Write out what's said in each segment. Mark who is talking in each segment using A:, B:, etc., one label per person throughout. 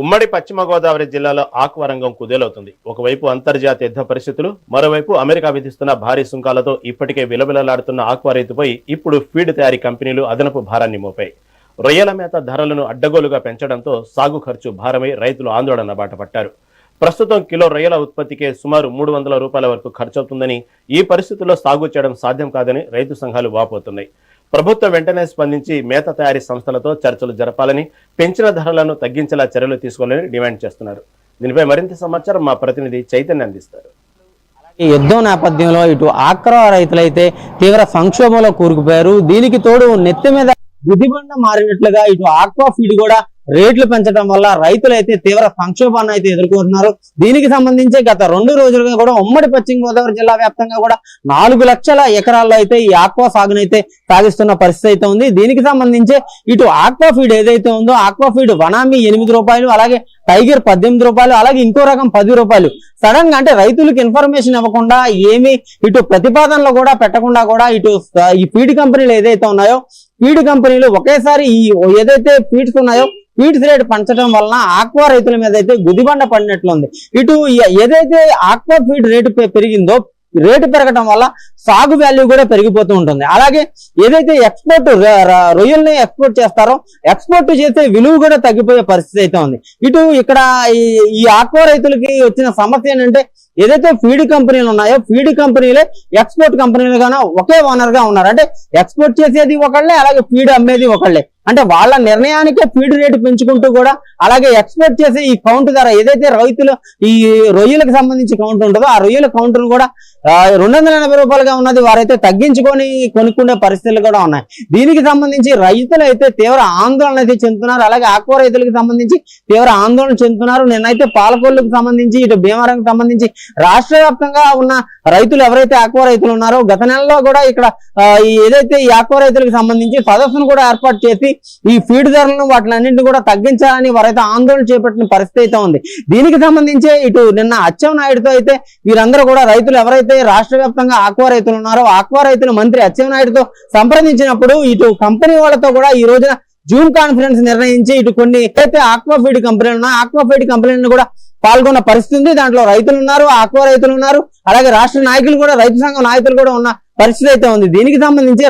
A: ఉమ్మడి పశ్చిమ గోదావరి జిల్లాలో ఆక్వా రంగం కుదేలవుతుంది. ఒకవైపు అంతర్జాతీయ యుద్ధ పరిస్థితులు, మరోవైపు అమెరికా విధిస్తున్న భారీ సుంకాలతో ఇప్పటికే విలవిలలాడుతున్న ఆక్వా రైతుపై ఇప్పుడు ఫీడ్ తయారీ కంపెనీలు అదనపు భారాన్ని మోపాయి. రొయ్యల మేత ధరలను అడ్డగోలుగా పెంచడంతో సాగు ఖర్చు భారమై రైతులు ఆందోళన బాట పట్టారు. ప్రస్తుతం కిలో రొయ్యల ఉత్పత్తికే సుమారు 300 రూపాయల వరకు ఖర్చవుతుందని, ఈ పరిస్థితుల్లో సాగు చేయడం సాధ్యం కాదని రైతు సంఘాలు వాపోతున్నాయి. ప్రభుత్వం వెంటనే స్పందించి మేత తయారీ సంస్థలతో చర్చలు జరపాలని, పెంచిన ధరలను తగ్గించేలా చర్యలు తీసుకోవాలని డిమాండ్ చేస్తున్నారు. దీనిపై మరింత సమాచారం మా ప్రతినిధి చైతన్య అందిస్తారు.
B: ఈ యుద్ధం నేపథ్యంలో ఇటు ఆక్వా రైతులైతే తీవ్ర సంక్షోభంలో కూరుకుపోయారు. దీనికి తోడు నెత్తి మీద గుదిబండ మారినట్లుగా ఇటు ఆక్వా ఫీడ్ కూడా రేట్లు పెంచడం వల్ల రైతులైతే తీవ్ర సంక్షోభాన్ని అయితే ఎదుర్కొంటున్నారు. దీనికి సంబంధించి గత 2 రోజులుగా కూడా ఉమ్మడి పశ్చిమ గోదావరి జిల్లా వ్యాప్తంగా కూడా 4 లక్షల ఎకరాల్లో అయితే ఈ ఆక్వా సాగునైతే సాగిస్తున్న పరిస్థితి అయితే ఉంది. దీనికి సంబంధించి ఇటు ఆక్వా ఫీడ్ ఏదైతే ఉందో ఆక్వా ఫీడ్ వనామీ 8 రూపాయలు, అలాగే టైగర్ 18 రూపాయలు, అలాగే ఇంకో రకం 10 రూపాయలు. సడన్ గా అంటే రైతులకు ఇన్ఫర్మేషన్ ఇవ్వకుండా, ఏమి ఇటు ప్రతిపాదనలు కూడా పెట్టకుండా కూడా ఇటు ఈ ఫీడ్ కంపెనీలు ఏదైతే ఉన్నాయో ఫీడ్ కంపెనీలు ఒకేసారి ఈ ఏదైతే ఫీడ్స్ ఉన్నాయో ఫీడ్స్ రేట్ పెంచడం వలన ఆక్వా రైతుల మీద అయితే గుదిబండ పడినట్లుంది. ఇటు ఏదైతే ఆక్వా ఫీడ్ రేటు పెరిగిందో రేటు పెరగడం వల్ల సాగు వాల్యూ కూడా పెరిగిపోతూ ఉంటుంది. అలాగే ఏదైతే ఎక్స్పోర్ట్ రొయ్యల్ని ఎక్స్పోర్ట్ చేస్తారో ఎక్స్పోర్ట్ చేసే విలువ కూడా తగ్గిపోయే పరిస్థితి అయితే ఉంది. ఇటు ఇక్కడ ఈ ఆక్వా రైతులకి వచ్చిన సమస్య ఏంటంటే ఏదైతే ఫీడ్ కంపెనీలు ఉన్నాయో ఫీడ్ కంపెనీలే ఎక్స్పోర్ట్ కంపెనీలుగానే ఒకే ఓనర్ గా ఉన్నారు. అంటే ఎక్స్పోర్ట్ చేసేది ఒకళ్ళే, అలాగే ఫీడ్ అమ్మేది ఒకళ్ళే. అంటే వాళ్ళ నిర్ణయానికే ఫీడ్ రేటు పెంచుకుంటూ కూడా అలాగే ఎక్స్పోర్ట్ చేసే ఈ కౌంట్ ధర ఏదైతే రైతులు ఈ రొయ్యలకు సంబంధించి కౌంట్ ఉంటుందో ఆ రొయ్యల కౌంట్ను కూడా 280 రూపాయలుగా ఉన్నది వారైతే తగ్గించుకొని కొనుక్కునే పరిస్థితులు కూడా ఉన్నాయి. దీనికి సంబంధించి రైతులు అయితే తీవ్ర ఆందోళన అయితే చెందుతున్నారు. అలాగే ఆక్వా రైతులకు సంబంధించి తీవ్ర ఆందోళన చెందుతున్నారు. నిన్నైతే పాలకొల్లుకు సంబంధించి ఇటు భీమవరంకి సంబంధించి రాష్ట్ర వ్యాప్తంగా ఉన్న రైతులు ఎవరైతే ఆక్వా రైతులు ఉన్నారో గత నెలలో కూడా ఇక్కడ ఏదైతే ఈ ఆక్వా రైతులకు సంబంధించి సదస్సును కూడా ఏర్పాటు చేసి ఈ ఫీడ్ ధరలను వాటిలన్నింటినీ కూడా తగ్గించాలని వారైతే ఆందోళన చేపట్టిన పరిస్థితి అయితే ఉంది. దీనికి సంబంధించి ఇటు నిన్న అచ్చెన్నాయుడుతో అయితే వీరందరూ కూడా రైతులు ఎవరైతే రాష్ట్ర వ్యాప్తంగా ఆక్వా రైతులు ఉన్నారో ఆక్వా రైతులు మంత్రి అచ్చెన్నాయుడుతో సంప్రదించినప్పుడు ఇటు కంపెనీ వాళ్ళతో కూడా ఈ రోజున జూమ్ కాన్ఫరెన్స్ నిర్ణయించి ఇటు కొన్ని అయితే ఆక్వా ఫీడ్ కంపెనీలు ఉన్నాయి ఆక్వా ఫీడ్ కంపెనీలను కూడా పాల్గొన్న పరిస్థితి ఉంది. దాంట్లో రైతులు ఉన్నారు, ఆక్వా రైతులు ఉన్నారు, అలాగే రాష్ట్ర నాయకులు కూడా రైతు సంఘం నాయకులు కూడా ఉన్న పరిస్థితి అయితే ఉంది. దీనికి సంబంధించి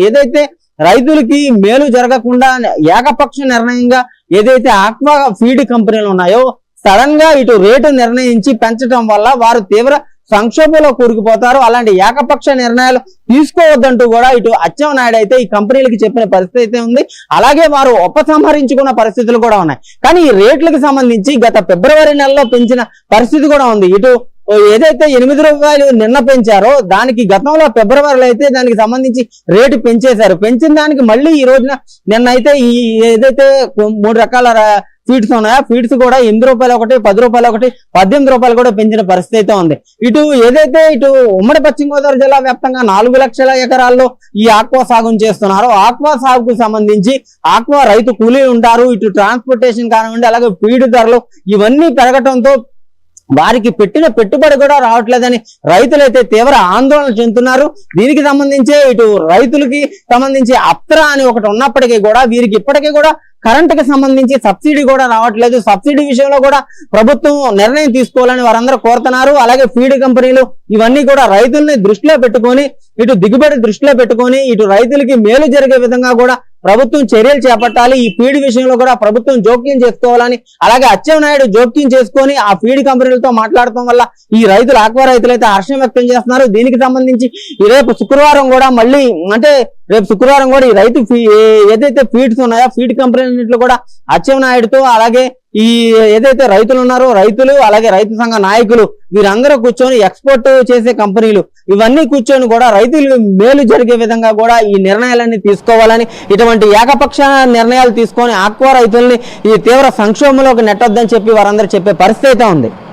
B: ఏదైతే రైతులకి మేలు జరగకుండా ఏకపక్ష నిర్ణయంగా ఏదైతే ఆక్వా ఫీడ్ కంపెనీలు ఉన్నాయో సడన్ గా ఇటు రేటు నిర్ణయించి పెంచడం వల్ల వారు తీవ్ర సంక్షోభంలో కూరుకుపోతారు. అలాంటి ఏకపక్ష నిర్ణయాలు తీసుకోవద్దంటూ కూడా ఇటు అచ్చెన్నాయుడు అయితే ఈ కంపెనీలకు చెప్పిన పరిస్థితి అయితే ఉంది. అలాగే వారు ఉపసంహరించుకున్న పరిస్థితులు కూడా ఉన్నాయి. కానీ ఈ రేట్లకు సంబంధించి గత ఫిబ్రవరి నెలలో పెంచిన పరిస్థితి కూడా ఉంది. ఇటు ఏదైతే 8 రూపాయలు నిన్న పెంచారో దానికి గతంలో ఫిబ్రవరిలో అయితే దానికి సంబంధించి రేటు పెంచేశారు. పెంచిన దానికి మళ్ళీ ఈ రోజున నిన్న అయితే ఈ ఏదైతే 3 రకాల ఫీడ్స్ ఉన్నాయో ఫీడ్స్ కూడా 8 రూపాయలు ఒకటి, 10 రూపాయలు ఒకటి, 18 రూపాయలు కూడా పెంచిన పరిస్థితి అయితే ఉంది. ఇటు ఏదైతే ఇటు ఉమ్మడి పశ్చిమ గోదావరి జిల్లా వ్యాప్తంగా 4 లక్షల ఎకరాల్లో ఈ ఆక్వా సాగును చేస్తున్నారో ఆక్వా సాగుకు సంబంధించి ఆక్వా రైతు కూలీలు ఉంటారు. ఇటు ట్రాన్స్పోర్టేషన్ కానివ్వండి, అలాగే ఫీడ్ ధరలు ఇవన్నీ పెరగటంతో వారికి పెట్టిన పెట్టుబడి కూడా రావట్లేదని రైతులైతే తీవ్ర ఆందోళన చెందుతున్నారు. దీనికి సంబంధించి ఇటు రైతులకి సంబంధించి అప్త్రా అని ఒకటి ఉన్నప్పటికీ కూడా వీరికి ఇప్పటికీ కూడా కరెంటుకి సంబంధించి సబ్సిడీ కూడా రావట్లేదు. సబ్సిడీ విషయంలో కూడా ప్రభుత్వం నిర్ణయం తీసుకోవాలని వారందరూ కోరుతున్నారు. అలాగే ఫీడ్ కంపెనీలు ఇవన్నీ కూడా రైతుల్ని దృష్టిలో పెట్టుకొని ఇటు దిగుబడి దృష్టిలో పెట్టుకొని ఇటు రైతులకి మేలు జరిగే విధంగా కూడా ప్రభుత్వం చర్యలు చేపట్టాలి. ఈ ఫీడ్ విషయంలో కూడా ప్రభుత్వం జోక్యం చేసుకోవాలని అలాగే అచ్చెన్నాయుడు జోక్యం చేసుకొని ఆ ఫీడ్ కంపెనీలతో మాట్లాడటం వల్ల ఈ రైతులు ఆక్వా రైతులు అయితే హర్షం వ్యక్తం చేస్తున్నారు. దీనికి సంబంధించి రేపు శుక్రవారం కూడా మళ్ళీ అంటే రేపు శుక్రవారం కూడా ఈ రైతు ఏదైతే ఫీడ్స్ ఉన్నాయో ఫీడ్ కంపెనీలు కూడా అచ్చెన్నాయుడుతో అలాగే ఈ ఏదైతే రైతులు ఉన్నారో రైతులు అలాగే రైతు సంఘ నాయకులు వీరందరూ కూర్చొని ఎక్స్పోర్ట్ చేసే కంపెనీలు ఇవన్నీ కూర్చొని కూడా రైతులు మేలు జరిగే విధంగా కూడా ఈ నిర్ణయాలన్నీ తీసుకోవాలని ఇటువంటి ఏకపక్ష నిర్ణయాలు తీసుకొని ఆక్వా రైతుల్ని ఈ తీవ్ర సంక్షోభంలోకి నెట్టొద్దని చెప్పి వారందరూ చెప్పే పరిస్థితి అయితే ఉంది.